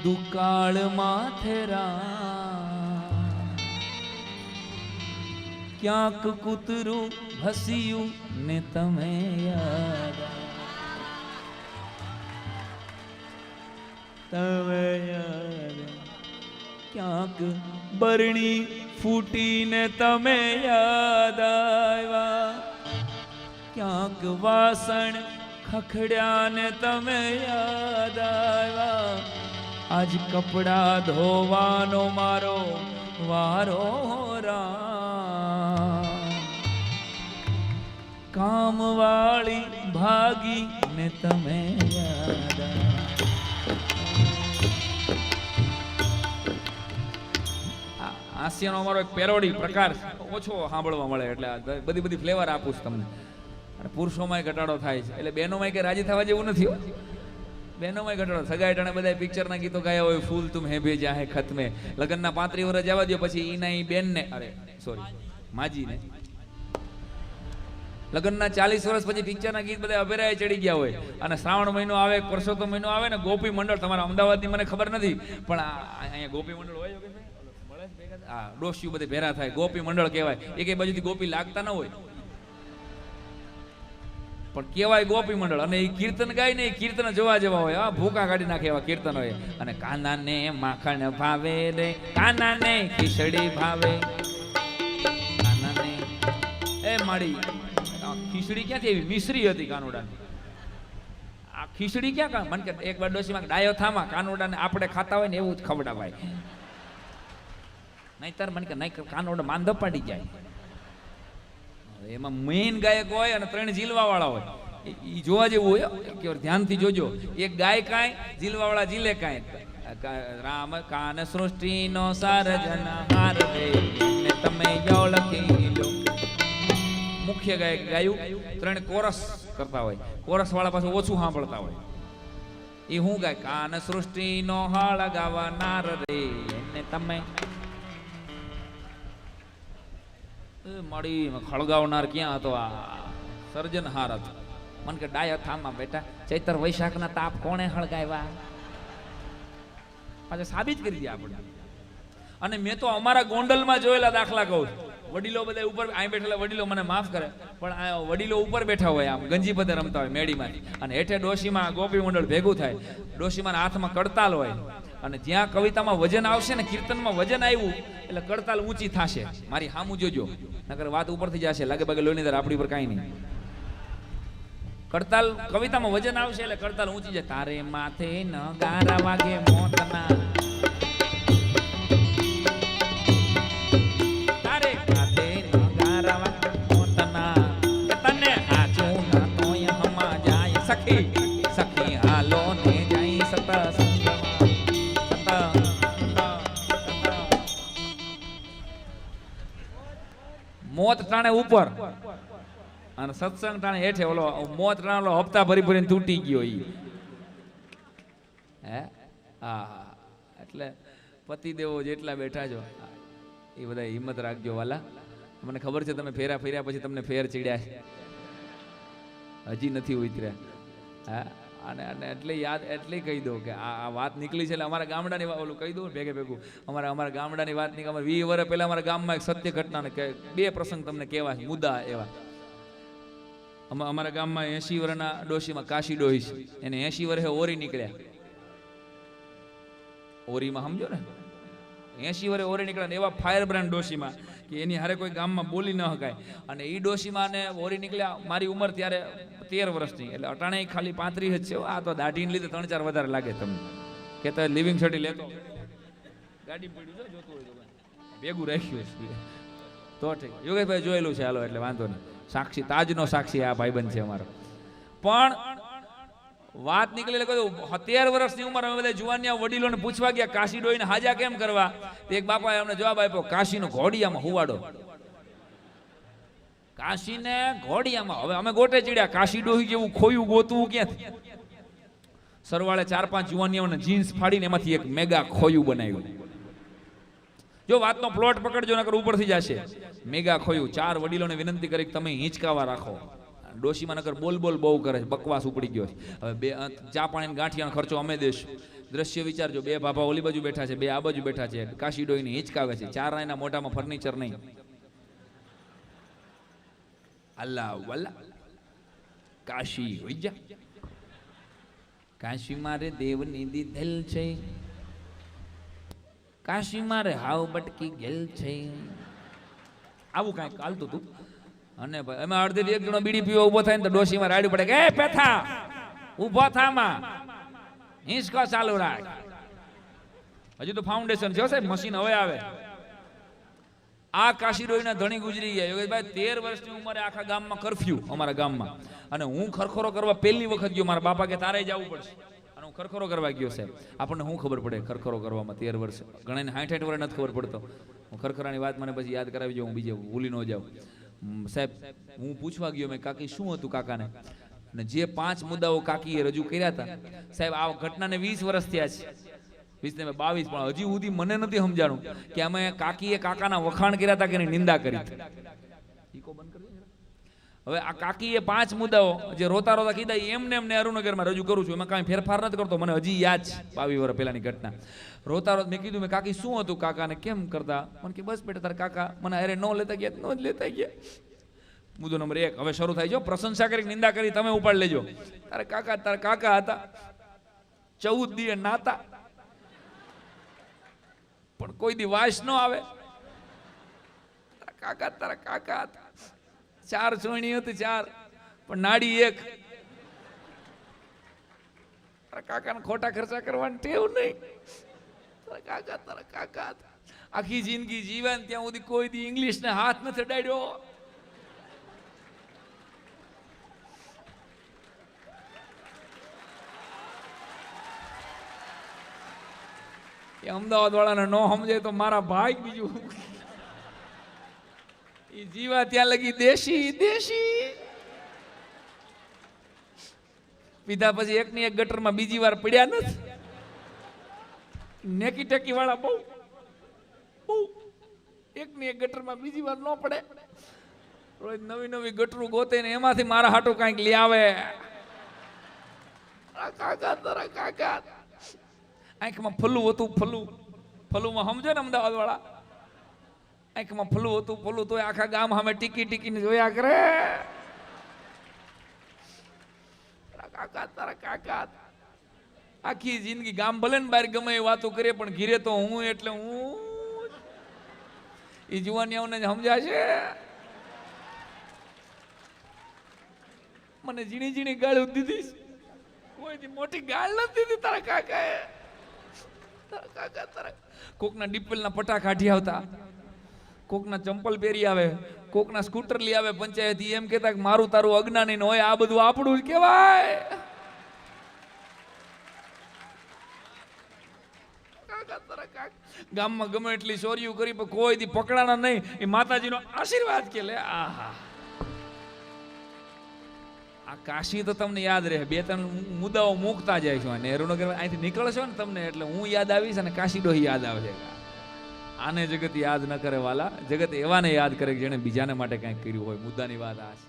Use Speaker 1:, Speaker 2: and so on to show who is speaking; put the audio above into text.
Speaker 1: દુકાળ માથેરા ક્યાંક કૂતરું હસ્યું ને તમે યાદ તમે યાદ ક્યાંક બરણી ફૂટીને તમે યાદ આવ્યા ક્યાંક વાસણ ખખડ્યા ને તમે યાદ આવ્યા આજ કપડા ધોવાનો મારો વારો કામવાળી ભાગી ને તમે યાદ હાસ્યનો અમારો એક પેરોડી પ્રકાર ઓછો સાંભળવા મળે એટલે બધી ફ્લેવર આપું છું તમને અને પુરુષોમાં ઘટાડો થાય છે એટલે બહેનોમાં કે રાજી થવા જેવું નથી બહેનોમાં ઘટાડો સગાઈટાણે બધા પિક્ચરના ગીતો ગાયા હોય ફૂલ તુમ હે ભેજા હે ખતમે લગ્નના 35 વર્ષ જવા દો પછી ઈના બેનને અરે સોરી માજીને લગ્નના 40 વર્ષ પછી પિક્ચરના ગીત બધા અભેરાએ ચડી ગયા હોય અને શ્રાવણ મહિનો આવે પરસોત્તમ મહિનો આવે ને ગોપી મંડળ તમારા અમદાવાદની મને ખબર નથી પણ અહીંયા ગોપી મંડળ હોય કે હા ડોસ્યું બધે ભેરા થાય ગોપી મંડળ કહેવાય એક બાજુથી ગોપી લાગતા ન હોય પણ કહેવાય ગોપી મંડળ અને એ કીર્તન ગાય ને એ કીર્તન જોવા જેવા હોય હા ભૂકા કાઢી નાખે એવા કીર્તન હોય અને કાનાને માખણ ભાવે રે કાનાને ખીચડી ભાવે કાનાને એ માડી ખીચડી ક્યાંથી આવી મિશ્રી હતી કાનોડાની આ ખીચડી ક્યાં મને કે એક વાર ડોશીમાં ડાયો થામાં કાનોડાને આપણે ખાતા હોય ને એવું જ ખવડાવાય નહીતર મને કે નહીં કાનોડા માંદો પડી જાય એમાં મેઇન ગાયક હોય અને 3 જીલવા વાળા હોય એ જોવા જેવું હોય કે ધ્યાનથી જોજો એક ગાય કાંઈ જીલવા વાળા જીલે કાંઈ રામ કાન સૃષ્ટિનો સારજનહાર રે ને તમે ઓળખી લો મુખ્ય ગાયક ગાયું 3 કોરસ કરતા હોય કોરસ વાળા પાસે ઓછું સાંભળતા હોય એ હું ગાય કાન સૃષ્ટિનો હાળ ગાવાનાર રે ને તમે મળી ખળગાવનાર ક્યાં હતો આ સર્જનહાર હતો મને કે ડાયા થામાં બેટા ચૈતર વૈશાખના તાપ કોણે હળગાવ્યા પાછા સાબિત કરી દે આપણે અને મેં તો અમારા ગોંડલમાં જોયેલા દાખલા કહું વડીલો બધા ઉપર અહીં બેઠેલા વડીલો મને માફ કરે પણ આ વડીલો ઉપર બેઠા હોય આમ ગંજી પદે રમતા હોય મેડીમાંથી અને હેઠે ડોશીમાં ગોપી મંડળ ભેગું થાય ડોશીમાં હાથમાં કડતાલ હોય અને જ્યાં કવિતામાં વજન આવશે ને કીર્તનમાં વજન આવ્યું એટલે કડતાલ ઊંચી થશે મારી હામું જોજો નકર વાત ઉપરથી જશે લાગે બાગે લોહીની દર આપણી પર કાંઈ નહીં કડતાલ કવિતામાં વજન આવશે એટલે કડતાલ ઊંચી જાય તારે માથે ન ગારા વાગે મોતના તારે માથે ન ગારા વાગે મોતના તને હાચું ના તોય હમા જાય સખી સખી હાલો ને જાય સતા મોત ટાણે ઉપર અને સત્સંગ ટાણે હેઠે ઓલો મોત ટાણે ઓલો હપ્તા ભરીને તૂટી ગયો ઈ હે હા એટલે પતિદેવો જેટલા બેઠા છો એ બધા હિંમત રાખજો વાલા મને ખબર છે તમે ફેરા ફેર્યા પછી તમને ફેર ચડ્યા છે હજી નથી ઉતર્યા હા અને એટલે યાદ એટલે કહી દો કે આ વાત નીકળી છે એટલે અમારા ગામડાની ઓલું કહી દઉં ભેગું અમારા ગામડાની વાત નીકળી 20 વર્ષ પહેલા અમારા ગામમાં એક સત્ય ઘટના કે 2 પ્રસંગ તમને કહેવા મુદ્દા એવા અમારા ગામમાં 80 વર્ષના ડોશીમાં કાશી ડોહી છે એને 80 વર્ષે ઓરી નીકળ્યા ઓરીમાં સમજો ને 80 વર્ષે ઓરી નીકળ્યા ને એવા ફાયર બ્રાન્ડ ડોશીમાં કે એની હારે કોઈ ગામમાં બોલી ન શકાય અને એ ડોશીમાં ને ઓરી નીકળ્યા મારી ઉંમર ત્યારે 13 વર્ષની એટલે અટાણે ખાલી 35 જ છે આ તો દાઢીને લીધે 3-4 વધારે લાગે તમને કે તો લિવિંગ સર્ટી લેતો ગાડી પડ્યું છે જોતું હોય તો ભેગું રાખ્યું છે તો ઠીક યોગેશભાઈ જોયેલું છે હાલો એટલે વાંધો નહીં સાક્ષી તાજનો સાક્ષી આ ભાઈબંધ છે અમારો પણ વાત નીકળી એટલે કહ્યું 13 વર્ષની ઉંમર અમે બધા જુવાનિયા વડીલોને પૂછવા ગયા કાશી ડોહીને હાજા કેમ કરવા એક બાપાએ અમને જવાબ આપ્યો કાશીનો ઘોડિયામાં હુવાડો કાશીને ઘોડિયામાં હવે અમે ગોટે ચડ્યા કાશી ડોહી જેવું ખોયું ગોતવું ક્યાંથી સરવાળે 4-5 જુવાનિયાઓને જીન્સ ફાડીને એમાંથી એક મેગા ખોયું બનાવ્યું જો વાતનો પ્લોટ પકડજો નકર ઉપરથી જશે મેગા ખોયું 4 વડીલોને વિનંતી કરી તમે હિંચકાવા રાખો ડોશીમાં નકર બોલ બહુ કરે છે બકવાસ ઉપડી ગયો છે હવે 2 ચા પાણીના ગાંઠિયાનો ખર્ચો અમે દેશું દ્રશ્ય વિચારજો, બે બાબા ઓલી બાજુ બેઠા છે, બે આ બાજુ બેઠા છે, કાશી ડોહીને હિંચકાવે છે, ચારેયના મોઢામાં ફર્નિચર નહીં. અલ્લાહ વલ્લા કાશી હોય જા, કાશી મારે દેવની દીધેલ છે, કાશી મારે હાવ બટકી ગેલ છે. આવું કાંઈક ચાલતું હતું. અને ભાઈ એમાં અડધેથી એક જણો બીડી પીવા ઉભો થાય ને તો ડોશીમાં રાડ્યું પડે કે એ પેથા ઉભો થામાં હિંચકો ચાલુ રાખ. હજુ તો ફાઉન્ડેશન છે સાહેબ, મશીન હવે આવે. આ કાશી ડોહીના ધણી ગુજરી ગયા યોગેશભાઈ. 13 વર્ષની ઉંમરે આખા ગામમાં કરફ્યુ, અમારા ગામમાં. અને હું ખરખરો કરવા પહેલી વખત ગયો. મારા બાપા કે તારે જવું પડશે. અને હું ખરખરો કરવા ગયો સાહેબ. આપણને શું ખબર પડે ખરખરો કરવામાં 13 વર્ષ, ઘણાને 60 વર્ષ નથી ખબર પડતો. હું ખરખરાની વાત મને પછી યાદ કરાવી જાઉં, હું બીજે ભૂલી ન જાઉં સાહેબ. હું પૂછવા ગયો મેં કાકી શું હતું કાકાને, અને જે 5 મુદ્દાઓ કાકીએ રજૂ કર્યા હતા સાહેબ, આ ઘટનાને 20 વર્ષ થયા છે, 20 ને 22, પણ હજી સુધી મને નથી સમજાણું કે અમે કાકીએ કાકાના વખાણ કર્યા હતા કે એની નિંદા કરી. હવે આ કાકીએ 5 મુદ્દાઓ જે રોતા રોતા કીધા એમને અરુણનગરમાં રજૂ કરું છું, એમાં કાંઈ ફેરફાર નથી કરતો. મને હજી યાદ છે 22 વર્ષ પહેલાની ઘટના. રોતા રોતા મેં કીધું મેં કાકી શું હતું કાકાને કેમ કરતા? મને કે બસ બેટા તારા કાકા મને અરે ન લેતા ગયા, ન જ લેતા ગયા. મુદ્દો નંબર 1 હવે શરૂ થાય છે. પ્રશંસા કરી નિંદા કરી તમે ઉપાડ લેજો. તારા કાકા હતા 14 દીએ નાતા પણ કોઈ દી વાસ ન આવે. તારા કાકા હતા 4 સોયણી હતી, 4 પણ નાડી 1. તારા કાકાને ખોટા ખર્ચા કરવાની ટેવ નહીં. તારા કાકા હતા આખી જિંદગી જીવન ત્યાં સુધી કોઈ દી ઇંગ્લિશ ને હાથ નથી અડાડ્યો. અમદાવાદ વાળાને ન સમજે તો મારા ભાઈ બીજું એ જીવા ત્યાં લગી દેશી પીધા પછી એકની એક ગટરમાં બીજી વાર પડ્યા નથી. નેકી ટેકી વાળા બહુ એકની એક ગટરમાં બીજી વાર ન પડે. રોજ નવી ગટરું ગોતે ને એમાંથી મારા હાટું કાંઈક લઈ આવે. તારા કાકા આંખમાં ફલું હતું, ફલુમાં સમજો ને અમદાવાદ વાળા, આંખમાં ફલું હતું તો આખા ગામ સામે ટીકીને જોયા કરે. તારા કાકા આખી જિંદગી ગામ ભલે ને બહાર ગમે એ વાતો કરીએ પણ ઘીરે તો હું એટલે હું. એ જુવાનીઓને સમજાશે. મને ઝીણી ગાળ દીધી, કોઈ મોટી ગાળ નથી દીધી તારા કાકાએ. કોકના ડીપલના પટા કાઢી આવતા, કોકના ચંપલ પહેરી આવે, કોકના સ્કૂટર લઈ આવે પંચાયત. એમ કહેતા કે મારું તારું અજ્ઞાની હોય, આ બધું આપણું જ કહેવાય. ગામમાં ગમે એટલી ચોરીઓ કરી પણ કોઈ દી પકડાના નહીં. એ માતાજીનો આશીર્વાદ કે લે. આહા, આ કાશી તો તમને યાદ રહે. 2-3 મુદ્દાઓ મૂકતા જાય છો અને અરુણનગર અહીંથી નીકળશો ને તમને એટલે હું યાદ આવીશ અને કાશી ડોહી યાદ આવશે. આને જગત યાદ ન કરે વાલા, જગત એવાને યાદ કરે જેણે બીજાને માટે કંઈક કર્યું હોય. મુદ્દાની વાત આ છે.